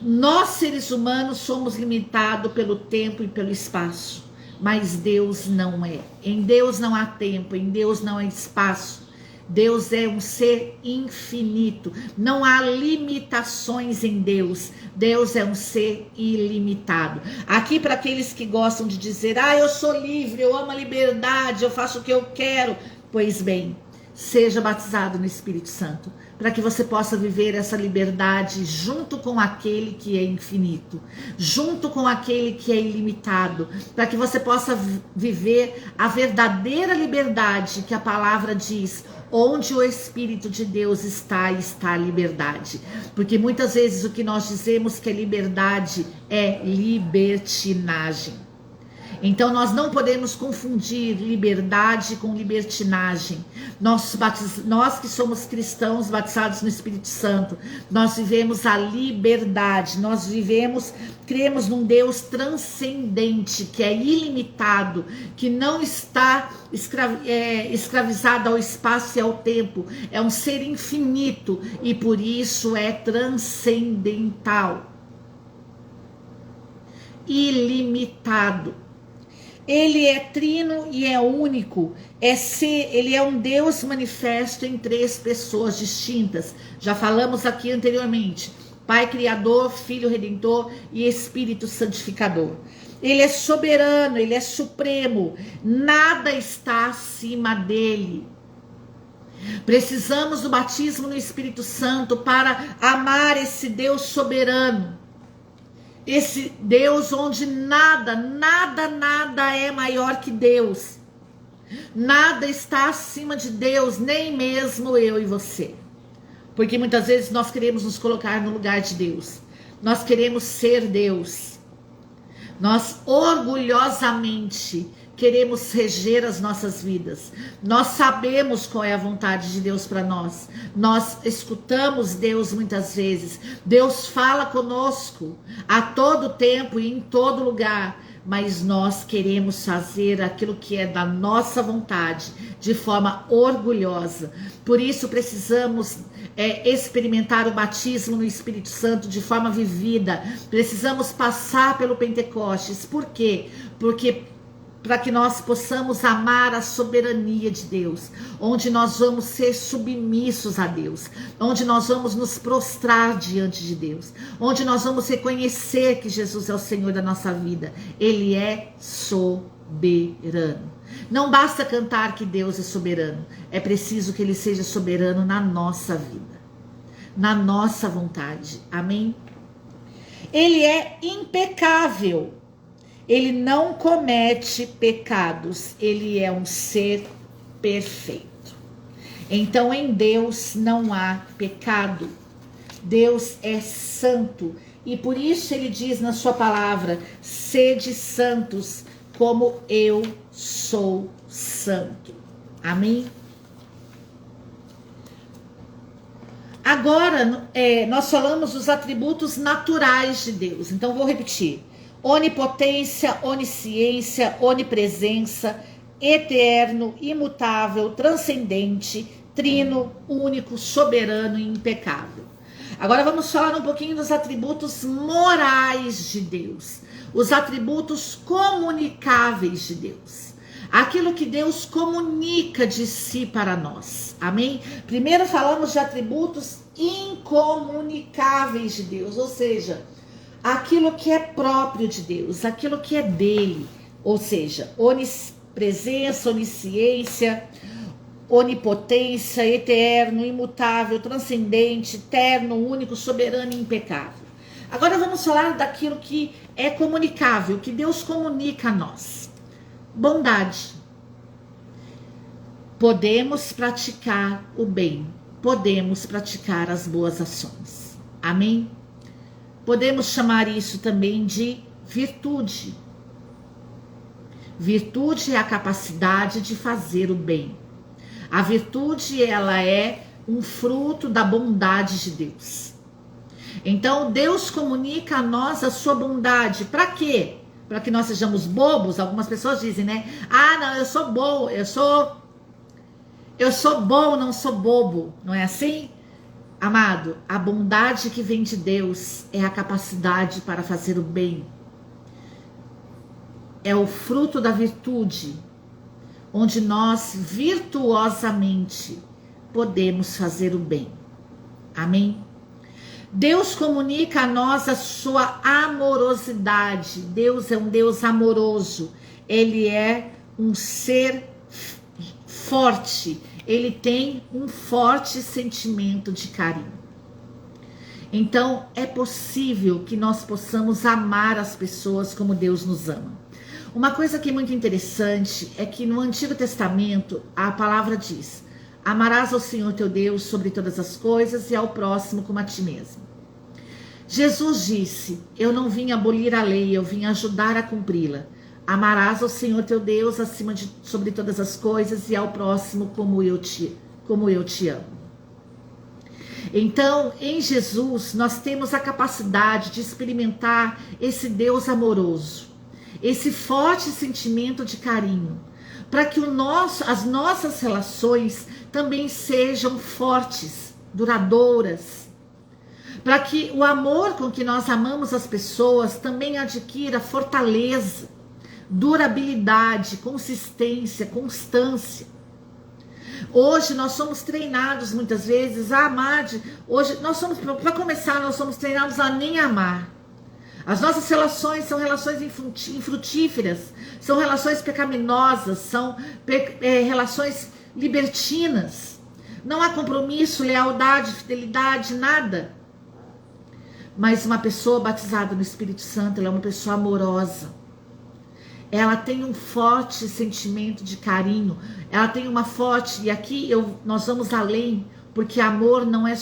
Nós, seres humanos, somos limitados pelo tempo e pelo espaço, mas Deus não é. Em Deus não há tempo, em Deus não há espaço. Deus é um ser infinito, não há limitações em Deus. Deus é um ser ilimitado. Aqui, para aqueles que gostam de dizer: eu sou livre, eu amo a liberdade, eu faço o que eu quero. Pois bem, seja batizado no Espírito Santo, para que você possa viver essa liberdade junto com aquele que é infinito, junto com aquele que é ilimitado, para que você possa viver a verdadeira liberdade que a palavra diz: onde o Espírito de Deus está, está a liberdade. Porque muitas vezes o que nós dizemos que é liberdade é libertinagem. Então nós não podemos confundir liberdade com libertinagem. Nós que somos cristãos batizados no Espírito Santo, nós vivemos a liberdade, cremos num Deus transcendente, que é ilimitado, que não está escravizado ao espaço e ao tempo, é um ser infinito e por isso é transcendental, ilimitado. Ele é trino e é único, ele é um Deus manifesto em três pessoas distintas. Já falamos aqui anteriormente: Pai Criador, Filho Redentor e Espírito Santificador. Ele é soberano, ele é supremo, nada está acima dele. Precisamos do batismo no Espírito Santo para amar esse Deus soberano. Esse Deus onde nada é maior que Deus. Nada está acima de Deus, nem mesmo eu e você. Porque muitas vezes nós queremos nos colocar no lugar de Deus. Nós queremos ser Deus. Nós orgulhosamente queremos reger as nossas vidas. Nós sabemos qual é a vontade de Deus para nós. Nós escutamos Deus muitas vezes. Deus fala conosco a todo tempo e em todo lugar. Mas nós queremos fazer aquilo que é da nossa vontade, de forma orgulhosa. Por isso precisamos experimentar o batismo no Espírito Santo de forma vivida. Precisamos passar pelo Pentecostes. Por quê? Porque para que nós possamos amar a soberania de Deus, onde nós vamos ser submissos a Deus, onde nós vamos nos prostrar diante de Deus, onde nós vamos reconhecer que Jesus é o Senhor da nossa vida. Ele é soberano. Não basta cantar que Deus é soberano, é preciso que Ele seja soberano na nossa vida, na nossa vontade. Amém? Ele é impecável. Ele não comete pecados, ele é um ser perfeito. Então em Deus não há pecado. Deus é santo e por isso ele diz na sua palavra: sede santos como eu sou santo. Amém? Agora nós falamos dos atributos naturais de Deus, então vou repetir: onipotência, onisciência, onipresença, eterno, imutável, transcendente, trino, único, soberano e impecável. Agora vamos falar um pouquinho dos atributos morais de Deus, os atributos comunicáveis de Deus, aquilo que Deus comunica de si para nós, amém? Primeiro falamos de atributos incomunicáveis de Deus, ou seja, aquilo que é próprio de Deus, aquilo que é dele, ou seja, onipresença, onisciência, onipotência, eterno, imutável, transcendente, eterno, único, soberano e impecável. Agora vamos falar daquilo que é comunicável, que Deus comunica a nós. Bondade. Podemos praticar o bem, podemos praticar as boas ações. Amém? Podemos chamar isso também de virtude. Virtude é a capacidade de fazer o bem. A virtude, ela é um fruto da bondade de Deus. Então, Deus comunica a nós a sua bondade. Para quê? Para que nós sejamos bobos? Algumas pessoas dizem, né? Ah, não, eu sou bom, eu sou bom, não sou bobo. Não é assim? Amado, a bondade que vem de Deus é a capacidade para fazer o bem. É o fruto da virtude, onde nós virtuosamente podemos fazer o bem. Amém? Deus comunica a nós a sua amorosidade. Deus é um Deus amoroso. Ele é um ser forte. Ele tem um forte sentimento de carinho. Então, é possível que nós possamos amar as pessoas como Deus nos ama. Uma coisa que é muito interessante é que no Antigo Testamento a palavra diz: amarás ao Senhor teu Deus sobre todas as coisas e ao próximo como a ti mesmo. Jesus disse: eu não vim abolir a lei, eu vim ajudar a cumpri-la. Amarás ao Senhor teu Deus sobre todas as coisas e ao próximo como eu te amo. Então, em Jesus, nós temos a capacidade de experimentar esse Deus amoroso, esse forte sentimento de carinho, para que as nossas relações também sejam fortes, duradouras, para que o amor com que nós amamos as pessoas também adquira fortaleza, durabilidade, consistência, constância. Hoje nós somos treinados muitas vezes a amar. Hoje para começar, nós somos treinados a nem amar. As nossas relações são relações infrutíferas, são relações pecaminosas, são relações libertinas. Não há compromisso, lealdade, fidelidade, nada. Mas uma pessoa batizada no Espírito Santo, ela é uma pessoa amorosa. Ela tem um forte sentimento de carinho. Ela tem uma forte, e aqui nós vamos além, porque amor não é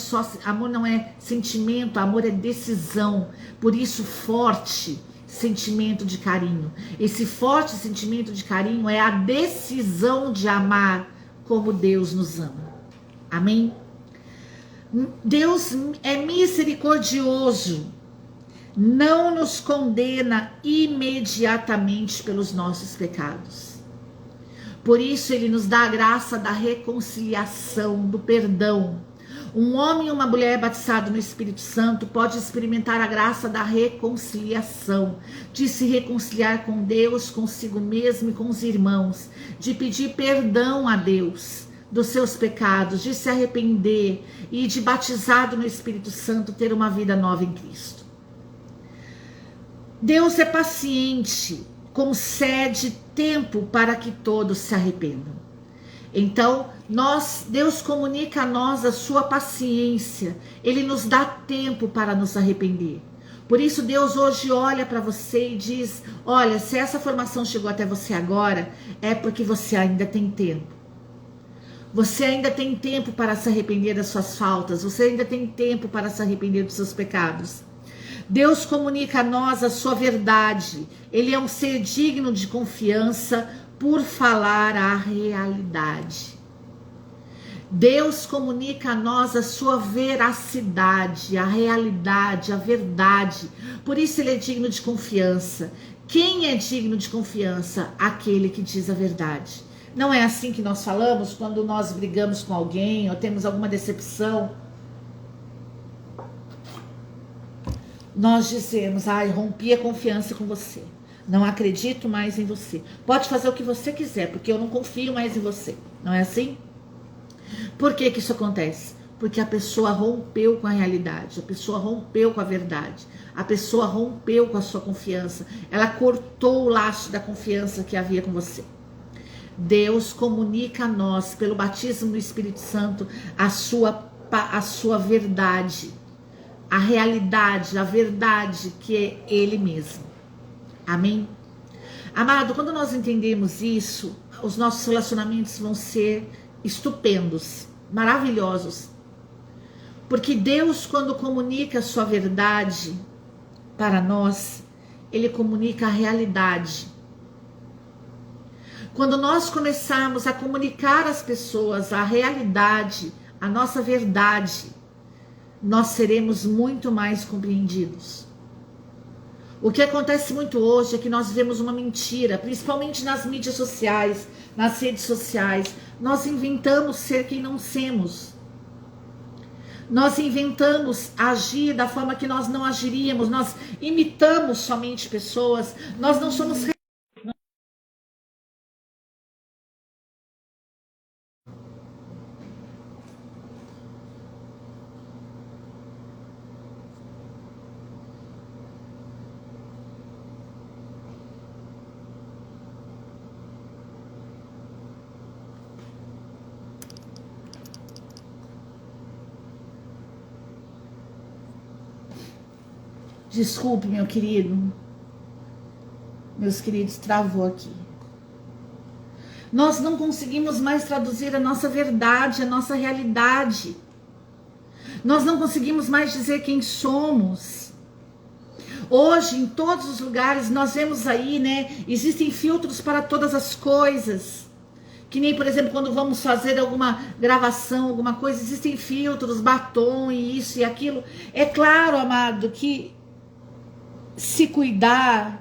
sentimento, amor é decisão. Por isso, forte sentimento de carinho. Esse forte sentimento de carinho é a decisão de amar como Deus nos ama. Amém? Deus é misericordioso, não nos condena imediatamente pelos nossos pecados. Por isso ele nos dá a graça da reconciliação, do perdão. Um homem e uma mulher batizados no Espírito Santo pode experimentar a graça da reconciliação, de se reconciliar com Deus, consigo mesmo e com os irmãos, de pedir perdão a Deus dos seus pecados, de se arrepender e de, batizado no Espírito Santo, ter uma vida nova em Cristo. Deus é paciente, concede tempo para que todos se arrependam. Então, Deus comunica a nós a sua paciência. Ele nos dá tempo para nos arrepender. Por isso, Deus hoje olha para você e diz: olha, se essa formação chegou até você agora, é porque você ainda tem tempo. Você ainda tem tempo para se arrepender das suas faltas. Você ainda tem tempo para se arrepender dos seus pecados. Deus comunica a nós a sua verdade. Ele é um ser digno de confiança por falar a realidade. Deus comunica a nós a sua veracidade, a realidade, a verdade. Por isso ele é digno de confiança. Quem é digno de confiança? Aquele que diz a verdade. Não é assim que nós falamos quando nós brigamos com alguém ou temos alguma decepção. nós dizemos, ai, rompi a confiança com você. Não acredito mais em você. Pode fazer o que você quiser, porque eu não confio mais em você. Não é assim? Por que que isso acontece? Porque a pessoa rompeu com a realidade, a pessoa rompeu com a verdade, a pessoa rompeu com a sua confiança. Ela cortou o laço da confiança que havia com você. Deus comunica a nós, pelo batismo do Espírito Santo, a sua verdade, a realidade, a verdade que é Ele mesmo. Amém? Amado, quando nós entendemos isso, os nossos relacionamentos vão ser estupendos, maravilhosos. Porque Deus, quando comunica a sua verdade para nós, Ele comunica a realidade. Quando nós começarmos a comunicar às pessoas a realidade, a nossa verdade, nós seremos muito mais compreendidos. O que acontece muito hoje é que nós vivemos uma mentira, principalmente nas mídias sociais, nas redes sociais. Nós inventamos ser quem não somos. Nós inventamos agir da forma que nós não agiríamos. Nós imitamos somente pessoas. Nós não somos... Desculpe, meu querido. Meus queridos, travou aqui. Nós não conseguimos mais traduzir a nossa verdade, a nossa realidade. Nós não conseguimos mais dizer quem somos. Hoje, em todos os lugares, nós vemos aí, né? Existem filtros para todas as coisas. Que nem, por exemplo, quando vamos fazer alguma gravação, alguma coisa, existem filtros, batom e isso e aquilo. É claro, amado, que se cuidar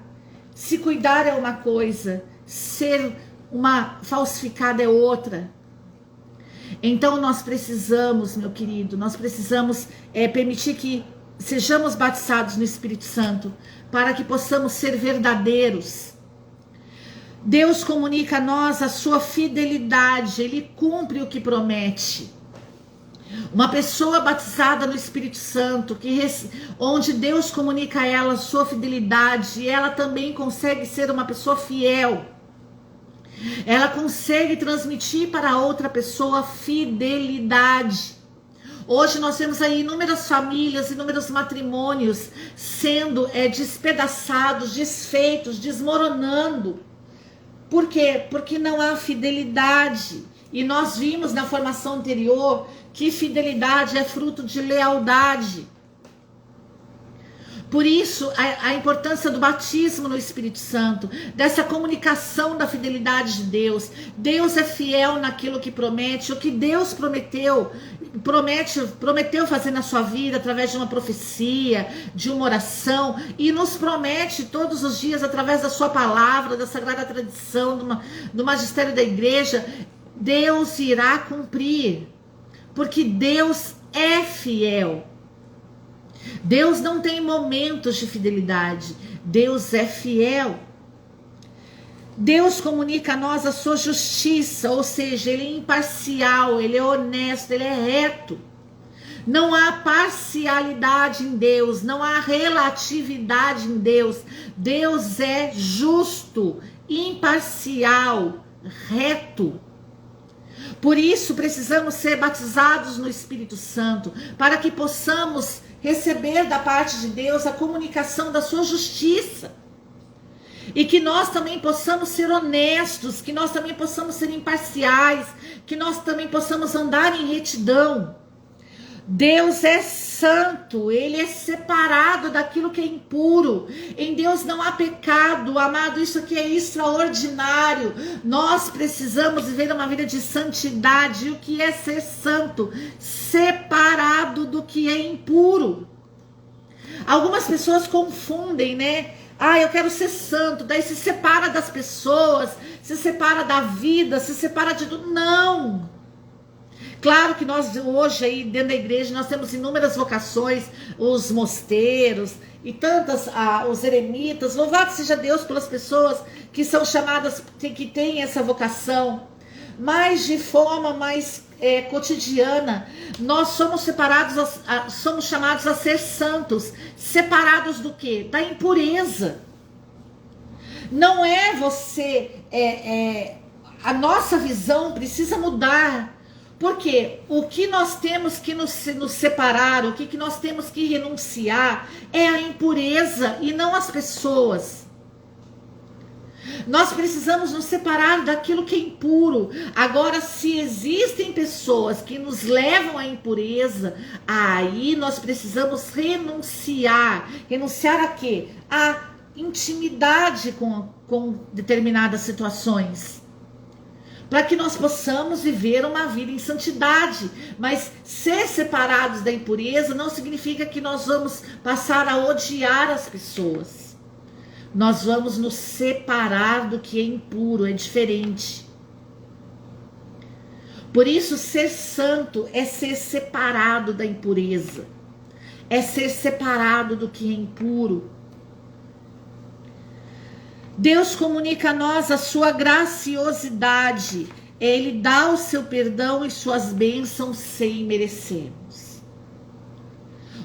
é uma coisa, ser uma falsificada é outra. Então nós precisamos, meu querido, nós precisamos permitir que sejamos batizados no Espírito Santo, para que possamos ser verdadeiros. Deus comunica a nós a sua fidelidade, Ele cumpre o que promete. Uma pessoa batizada no Espírito Santo, onde Deus comunica a ela a sua fidelidade, ela também consegue ser uma pessoa fiel. Ela consegue transmitir para outra pessoa fidelidade. Hoje nós temos aí inúmeras famílias, inúmeros matrimônios sendo despedaçados, desfeitos, desmoronando. Por quê? Porque não há fidelidade. E nós vimos na formação anterior que fidelidade é fruto de lealdade. Por isso, a importância do batismo no Espírito Santo, dessa comunicação da fidelidade de Deus. Deus é fiel naquilo que promete. O que Deus prometeu fazer na sua vida através de uma profecia, de uma oração, e nos promete todos os dias através da sua palavra, da sagrada tradição, do magistério da igreja. Deus irá cumprir, porque Deus é fiel. Deus não tem momentos de fidelidade, Deus é fiel. Deus comunica a nós a sua justiça, ou seja, Ele é imparcial, Ele é honesto, Ele é reto. Não há parcialidade em Deus, não há relatividade em Deus. Deus é justo, imparcial, reto. Por isso precisamos ser batizados no Espírito Santo, para que possamos receber da parte de Deus a comunicação da sua justiça. E que nós também possamos ser honestos, que nós também possamos ser imparciais, que nós também possamos andar em retidão. Deus é santo, Ele é separado daquilo que é impuro. Em Deus não há pecado, amado, isso aqui é extraordinário. Nós precisamos viver uma vida de santidade. E o que é ser santo? Separado do que é impuro. Algumas pessoas confundem, né? Ah, eu quero ser santo, daí se separa das pessoas, se separa da vida, se separa de tudo. Não! Claro que nós hoje aí dentro da igreja nós temos inúmeras vocações, os mosteiros e tantas, os eremitas. Louvado seja Deus pelas pessoas que são chamadas, que têm essa vocação, mas de forma mais cotidiana, nós somos separados, somos chamados a ser santos. Separados do quê? Da impureza. Não é você, a nossa visão precisa mudar, porque o que nós temos que nos separar, o que nós temos que renunciar é a impureza e não as pessoas. Nós precisamos nos separar daquilo que é impuro. Agora, se existem pessoas que nos levam à impureza, aí nós precisamos renunciar. Renunciar a quê? A intimidade com determinadas situações, para que nós possamos viver uma vida em santidade. Mas ser separados da impureza não significa que nós vamos passar a odiar as pessoas. Nós vamos nos separar do que é impuro, é diferente. Por isso, ser santo é ser separado da impureza, é ser separado do que é impuro. Deus comunica a nós a sua graciosidade. Ele dá o seu perdão e suas bênçãos sem merecermos.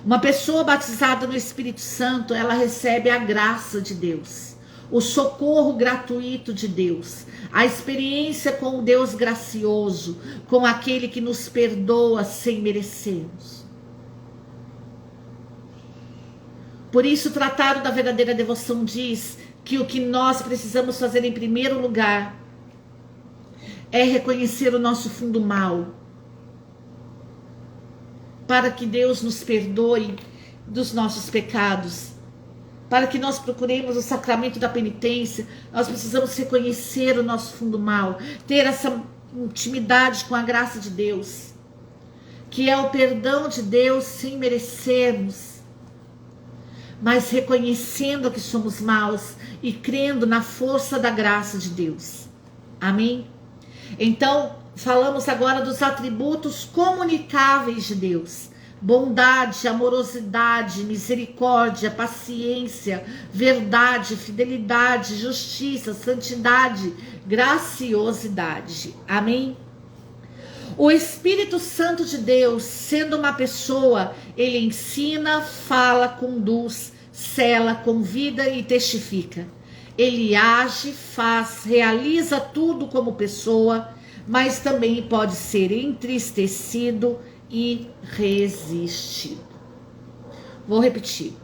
Uma pessoa batizada no Espírito Santo, ela recebe a graça de Deus, o socorro gratuito de Deus, a experiência com o Deus gracioso, com aquele que nos perdoa sem merecermos. Por isso, o Tratado da Verdadeira Devoção diz que o que nós precisamos fazer em primeiro lugar é reconhecer o nosso fundo mal, para que Deus nos perdoe dos nossos pecados, para que nós procuremos o sacramento da penitência. Nós precisamos reconhecer o nosso fundo mal, ter essa intimidade com a graça de Deus, que é o perdão de Deus sem merecermos, mas reconhecendo que somos maus e crendo na força da graça de Deus. Amém? Então, falamos agora dos atributos comunicáveis de Deus: bondade, amorosidade, misericórdia, paciência, verdade, fidelidade, justiça, santidade, graciosidade. Amém? O Espírito Santo de Deus, sendo uma pessoa, ele ensina, fala, conduz, cela, convida e testifica. Ele age, faz, realiza tudo como pessoa, mas também pode ser entristecido e resistido. Vou repetir.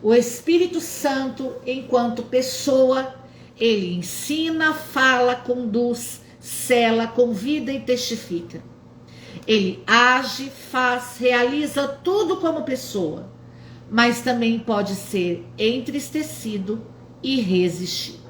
O Espírito Santo, enquanto pessoa, ele ensina, fala, conduz, cela, convida e testifica. Ele age, faz, realiza tudo como pessoa, mas também pode ser entristecido e resistido.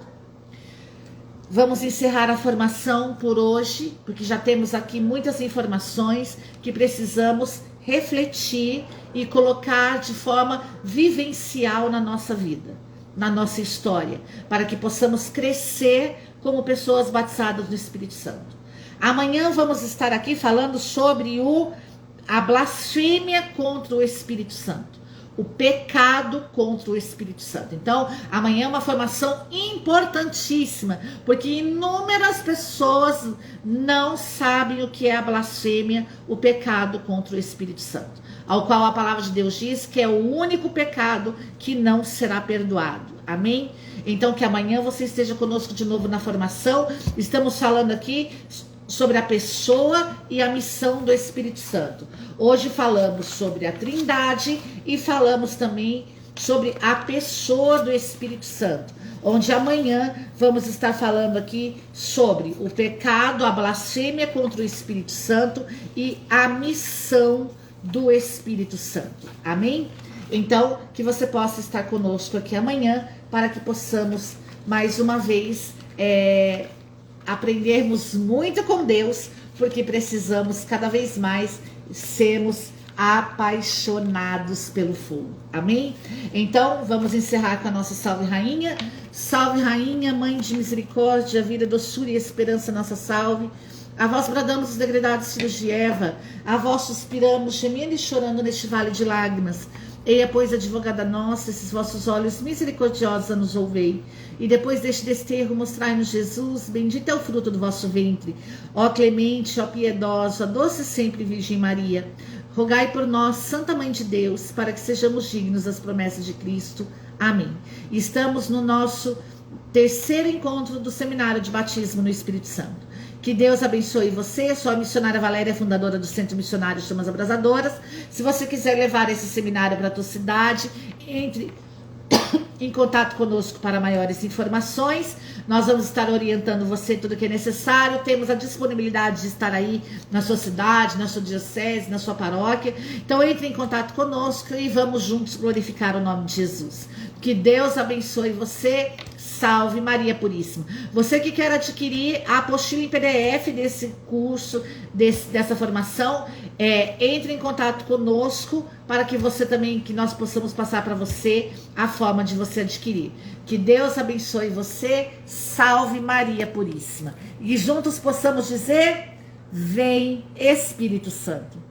Vamos encerrar a formação por hoje, porque já temos aqui muitas informações que precisamos refletir e colocar de forma vivencial na nossa vida, na nossa história, para que possamos crescer como pessoas batizadas no Espírito Santo. Amanhã vamos estar aqui falando sobre a blasfêmia contra o Espírito Santo, o pecado contra o Espírito Santo. Então, amanhã é uma formação importantíssima, porque inúmeras pessoas não sabem o que é a blasfêmia, o pecado contra o Espírito Santo, ao qual a palavra de Deus diz que é o único pecado que não será perdoado. Amém? Então, que amanhã você esteja conosco de novo na formação. Estamos falando aqui sobre a pessoa e a missão do Espírito Santo. Hoje falamos sobre a Trindade e falamos também sobre a pessoa do Espírito Santo, onde amanhã vamos estar falando aqui sobre o pecado, a blasfêmia contra o Espírito Santo e a missão do Espírito Santo. Amém? Então, que você possa estar conosco aqui amanhã, para que possamos mais uma vez aprendermos muito com Deus, porque precisamos cada vez mais sermos apaixonados pelo fogo. Amém? Então, vamos encerrar com a nossa Salve Rainha. Salve Rainha, Mãe de Misericórdia, vida, doçura e esperança, nossa salve. A vós bradamos os degredados filhos de Eva, a vós suspiramos, gemendo e chorando neste vale de lágrimas. Eia, pois, advogada nossa, esses vossos olhos misericordiosos a nos ouvei. E depois deste desterro, mostrai-nos Jesus. Bendito é o fruto do vosso ventre. Ó clemente, ó piedosa, ó doce sempre Virgem Maria. Rogai por nós, Santa Mãe de Deus, para que sejamos dignos das promessas de Cristo. Amém. Estamos no nosso terceiro encontro do Seminário de Batismo no Espírito Santo. Que Deus abençoe você. Sou a missionária Valéria, fundadora do Centro Missionário Chamas Abrasadoras. Se você quiser levar esse seminário para a tua cidade, entre em contato conosco para maiores informações. Nós vamos estar orientando você tudo que é necessário. Temos a disponibilidade de estar aí na sua cidade, na sua diocese, na sua paróquia. Então entre em contato conosco e vamos juntos glorificar o nome de Jesus. Que Deus abençoe você. Salve Maria Puríssima. Você que quer adquirir a apostila em PDF desse curso, dessa formação, entre em contato conosco para que você também, que nós possamos passar para você a forma de você adquirir. Que Deus abençoe você. Salve Maria Puríssima. E juntos possamos dizer: vem Espírito Santo.